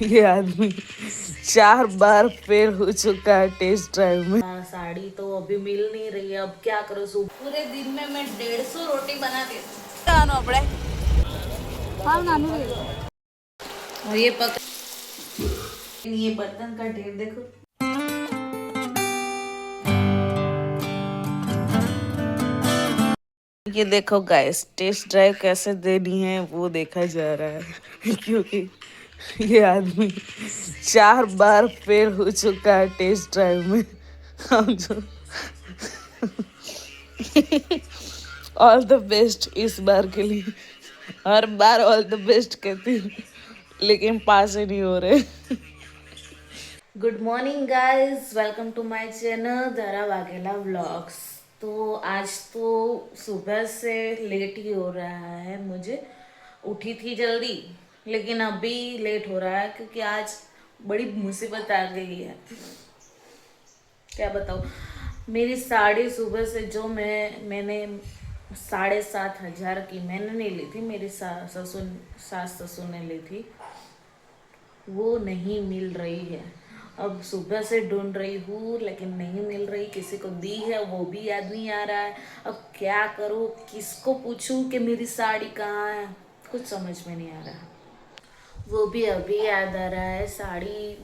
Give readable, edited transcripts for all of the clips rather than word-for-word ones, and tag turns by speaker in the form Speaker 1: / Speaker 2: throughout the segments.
Speaker 1: ये आदमी 4 बार फेल हो चुका है टेस्ट ड्राइव में।
Speaker 2: साड़ी तो अभी मिल नहीं रही है, अब क्या करूँ। पूरे दिन में मैं 150 रोटी बना देती हूँ। और ये बर्तन का ढेर देखो।
Speaker 1: ये देखो गाइस, टेस्ट ड्राइव कैसे देनी है वो देखा जा रहा है क्योंकि ये आदमी 4 बार फेल हो चुका है टेस्ट ड्राइव में। हम जो ऑल द बेस्ट इस बार के लिए। हर बार ऑल द बेस्ट कहती हूँ लेकिन पास ही नहीं हो रहे।
Speaker 2: Good morning guys, welcome to my channel Dhara Vaghela vlogs. तो आज तो सुबह से लेट ही हो रहा है। मुझे उठी थी जल्दी, लेकिन अभी लेट हो रहा है क्योंकि आज बड़ी मुसीबत आ गई है। क्या बताऊँ, मेरी साड़ी सुबह से जो मैंने 7,500 की मैंने नहीं ली थी, मेरी सास ससुर ने ली थी, वो नहीं मिल रही है। अब सुबह से ढूंढ रही हूँ लेकिन नहीं मिल रही। किसी को दी है वो भी याद नहीं आ रहा है। अब क्या करूँ, किसको पूछूं कि मेरी साड़ी कहाँ है, कुछ समझ में नहीं आ रहा। वो भी अभी याद आ रहा है, साड़ी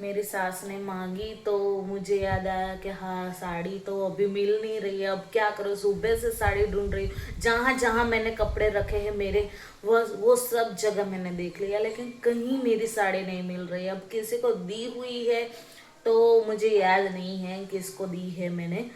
Speaker 2: मेरी सास ने मांगी तो मुझे याद आया कि हाँ साड़ी तो अभी मिल नहीं रही है। अब क्या करूँ, सुबह से साड़ी ढूंढ रही हूँ। जहाँ जहाँ मैंने कपड़े रखे हैं मेरे, वो सब जगह मैंने देख लिया, लेकिन कहीं मेरी साड़ी नहीं मिल रही। अब किसी को दी हुई है तो मुझे याद नहीं है किसको दी है मैंने।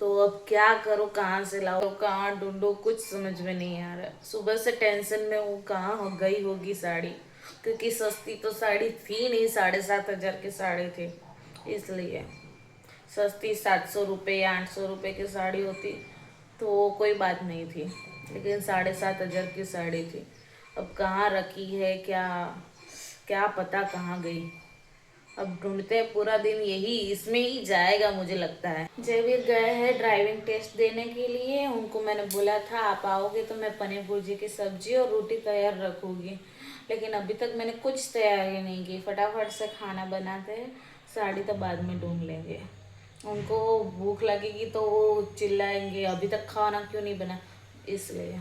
Speaker 2: तो अब क्या करूँ, कहाँ से लाओ, कहाँ ढूंढो, कुछ समझ में नहीं आ रहा। सुबह से टेंशन में हूँ कहाँ हो गई होगी साड़ी, क्योंकि सस्ती तो साड़ी थी नहीं, 7,500 की साड़ी थी। इसलिए सस्ती 700 रुपये या 800 रुपये की साड़ी होती तो कोई बात नहीं थी, लेकिन 7,500 की साड़ी थी। अब कहाँ रखी है, क्या क्या पता कहाँ गई। अब ढूंढते पूरा दिन यही इसमें ही जाएगा मुझे लगता है। जयवीर गए हैं ड्राइविंग टेस्ट देने के लिए। उनको मैंने बोला था आप आओगे तो मैं पनीर भुर्जी की सब्जी और रोटी तैयार रखूँगी, लेकिन अभी तक मैंने कुछ तैयारी नहीं की। फटाफट से खाना बनाते हैं, साड़ी तो बाद में ढूंढ लेंगे। उनको भूख लगेगी तो वो चिल्लाएंगे अभी तक खाना क्यों नहीं बना, इसलिए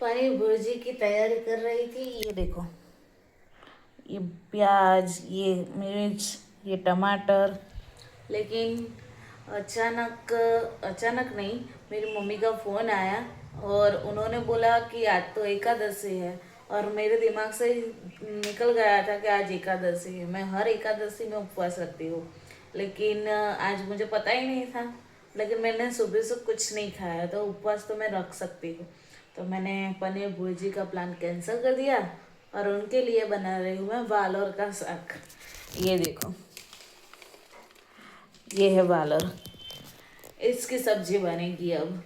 Speaker 2: पनीर भुर्जी की तैयारी कर रही थी। ये देखो, ये प्याज, ये मिर्च, ये टमाटर। लेकिन अचानक अचानक नहीं, मेरी मम्मी का फ़ोन आया और उन्होंने बोला कि आज तो एकादशी है। और मेरे दिमाग से निकल गया था कि आज एकादशी है। मैं हर एकादशी में उपवास रखती हूँ, लेकिन आज मुझे पता ही नहीं था। लेकिन मैंने सुबह से कुछ नहीं खाया, तो उपवास तो मैं रख सकती हूँ। तो मैंने पनीर भुर्जी का प्लान कैंसिल कर दिया और उनके लिए बना रही हूँ मैं वालोर का साग। ये देखो, ये है वालोर, इसकी सब्जी बनेगी अब।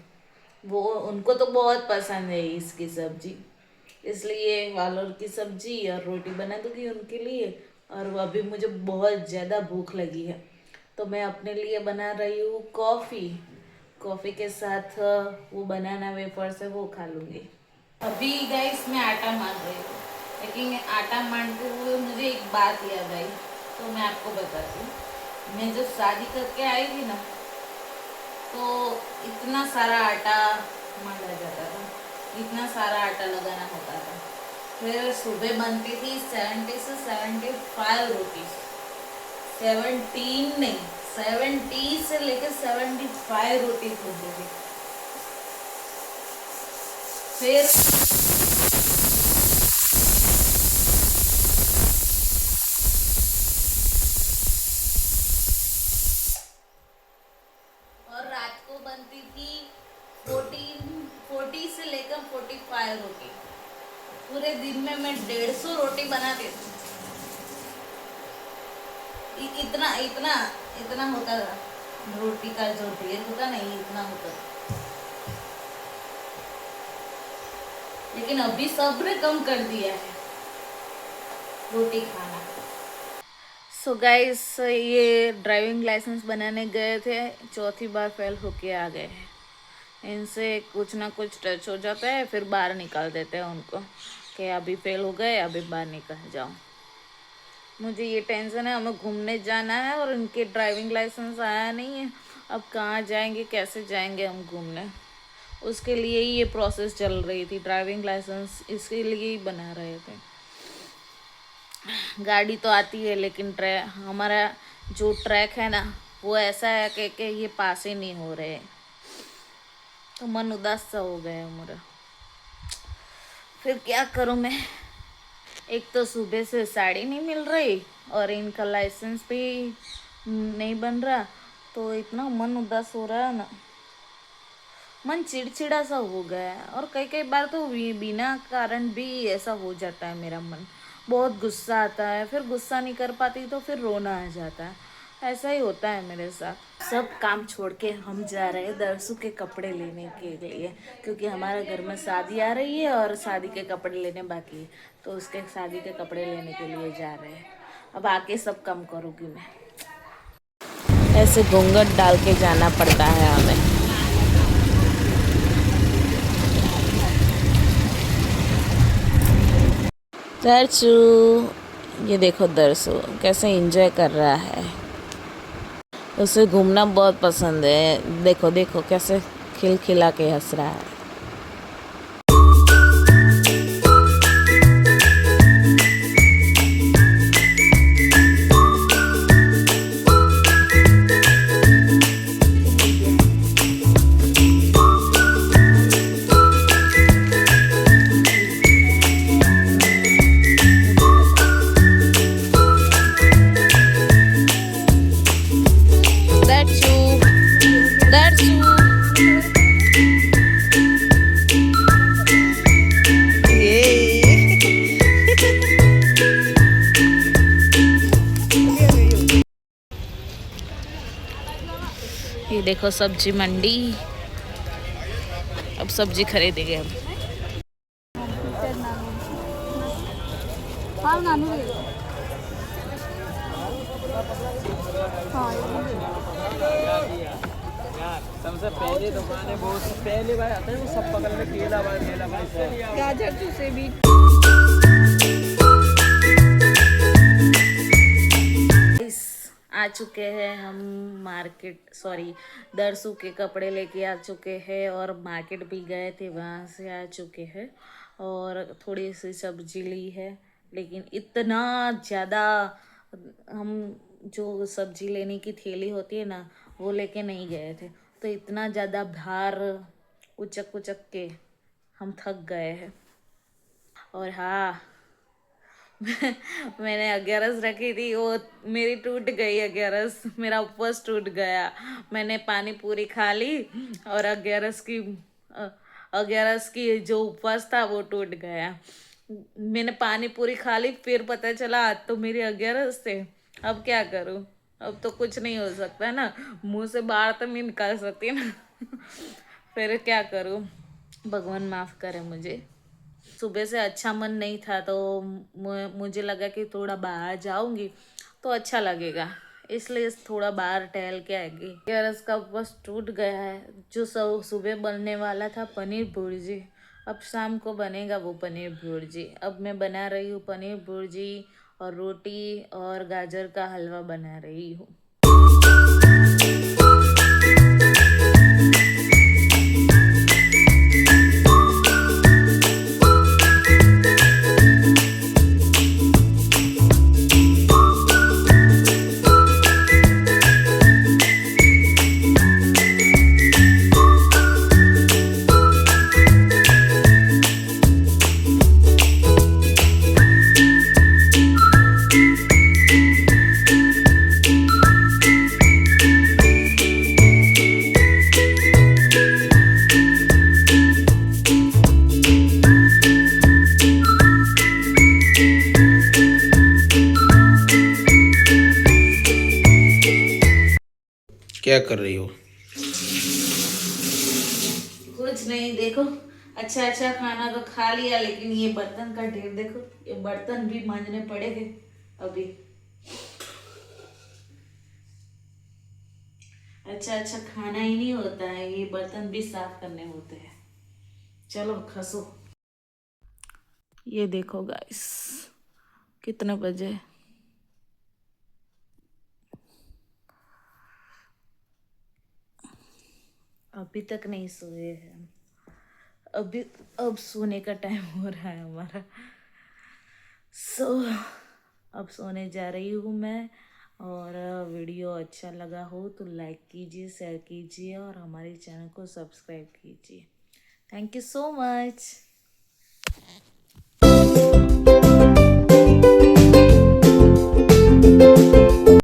Speaker 2: वो उनको तो बहुत पसंद है इसकी सब्जी, इसलिए वालोर की सब्जी और रोटी बना दूंगी उनके लिए। और वो अभी मुझे बहुत ज़्यादा भूख लगी है, तो मैं अपने लिए बना रही हूँ कॉफ़ी। कॉफ़ी के साथ वो बनाना वेफर्स है वो खा लूँगी। अभी गाइस मैं आटा मान रही हूँ, लेकिन आटा मानते हुए मुझे एक बात याद आई, तो मैं आपको बताती हूँ। मैं जब शादी करके आई थी ना, तो इतना सारा आटा मांगा जाता था, इतना सारा आटा लगाना होता था। फिर सुबह बनती थी 70 से 75 रोटी। 17 नहीं, 70 से लेकर 75 रोटी होती थी। फिर और रात को बनती थी 40 से लेकर 45 रोटी। पूरे दिन में मैं 150 रोटी बना देती। इतना इतना इतना होता था रोटी का जो ढेर होता नहीं, इतना होता। लेकिन अभी सबने कम कर दिया है रोटी खाना। सो गाइस, ये ड्राइविंग लाइसेंस बनाने गए थे, चौथी बार फेल होके आ गए हैं। इनसे कुछ ना कुछ टच हो जाता है, फिर बाहर निकाल देते हैं उनको कि अभी फेल हो गए, अभी बाहर निकल जाओ। मुझे ये टेंशन है, हमें घूमने जाना है और इनके ड्राइविंग लाइसेंस आया नहीं है। अब कहाँ जाएंगे, कैसे जाएंगे हम घूमने? उसके लिए ही ये प्रोसेस चल रही थी, ड्राइविंग लाइसेंस इसके लिए ही बना रहे थे। गाड़ी तो आती है लेकिन हमारा जो ट्रैक है ना, वो ऐसा है कि ये पास ही नहीं हो रहे, तो मन उदास सा हो गया है मेरा। फिर क्या करूँ मैं? एक तो सुबह से साड़ी नहीं मिल रही और इनका लाइसेंस भी नहीं बन रहा, तो इतना मन उदास हो रहा है ना, मन चिड़चिड़ा सा हो गया है। और कई कई बार तो बिना कारण भी ऐसा हो जाता है मेरा मन, बहुत गुस्सा आता है, फिर गुस्सा नहीं कर पाती तो फिर रोना आ जाता है। ऐसा ही होता है मेरे साथ। सब काम छोड़ के हम जा रहे हैं दरसू के कपड़े लेने के लिए, क्योंकि हमारे घर में शादी आ रही है और शादी के कपड़े लेने बाकी है, तो उसके शादी के कपड़े लेने के लिए जा रहे हैं। अब आके सब काम करूँगी मैं। ऐसे घूंघट डाल के जाना पड़ता है हमें। दरसू, ये देखो दरसू कैसे एंजॉय कर रहा है। उसे घूमना बहुत पसंद है। देखो देखो कैसे खिलखिला के हंस रहा है। दरसू, दरसू, ये देखो सब्जी मंडी। अब सब्जी खरीदेंगे हम।
Speaker 3: हाँ नानू ले लो। हाँ
Speaker 4: सबसे पहले दुकान है, बहुत पहले बार आते हैं वो सब पकड़ में केला भाई से
Speaker 3: गाजर जूसे भी।
Speaker 2: आ चुके हैं हम मार्केट, सॉरी दरसू के कपड़े लेके आ चुके हैं और मार्केट भी गए थे, वहाँ से आ चुके हैं और थोड़ी सी सब्जी ली है। लेकिन इतना ज़्यादा, हम जो सब्जी लेने की थैली होती है ना, वो लेके नहीं गए थे, तो इतना ज़्यादा भार उचक उचक के हम थक गए हैं। और हाँ, मैंने 11 रखी थी, वो मेरी टूट गई 11, मेरा उपवास टूट गया। मैंने पानी पूरी खा ली और 11 की जो उपवास था वो टूट गया। मैंने पानी पूरी खा ली, फिर पता चला आज तो मेरी 11 थे। अब क्या करूं? अब तो कुछ नहीं हो सकता ना, मुंह से बाहर तो नहीं निकाल सकती ना। फिर क्या करूं? भगवान माफ करे मुझे। सुबह से अच्छा मन नहीं था, तो मुझे लगा कि थोड़ा बाहर जाऊंगी तो अच्छा लगेगा, इसलिए थोड़ा बाहर टहल के आएगी। यार इसका बस टूट गया है। जो सुबह बनने वाला था पनीर भुर्जी, अब शाम को बनेगा वो पनीर भुर्जी। अब मैं बना रही हूँ पनीर भुर्जी और रोटी और गाजर का हलवा बना रही हूँ।
Speaker 4: क्या कर रही हो?
Speaker 2: कुछ नहीं, देखो अच्छा अच्छा खाना तो खा लिया, लेकिन ये बर्तन का ढेर देखो, ये बर्तन भी मांजने पड़ेंगे अभी। अच्छा अच्छा खाना ही नहीं होता है, ये बर्तन भी साफ करने होते हैं। चलो खसो। ये देखो गाइस, कितने बजे अभी तक नहीं सोए हैं। अभी अब सोने का टाइम हो रहा है हमारा। अब सोने जा रही हूँ मैं। और वीडियो अच्छा लगा हो तो लाइक कीजिए, शेयर कीजिए और हमारे चैनल को सब्सक्राइब कीजिए। Thank you so much.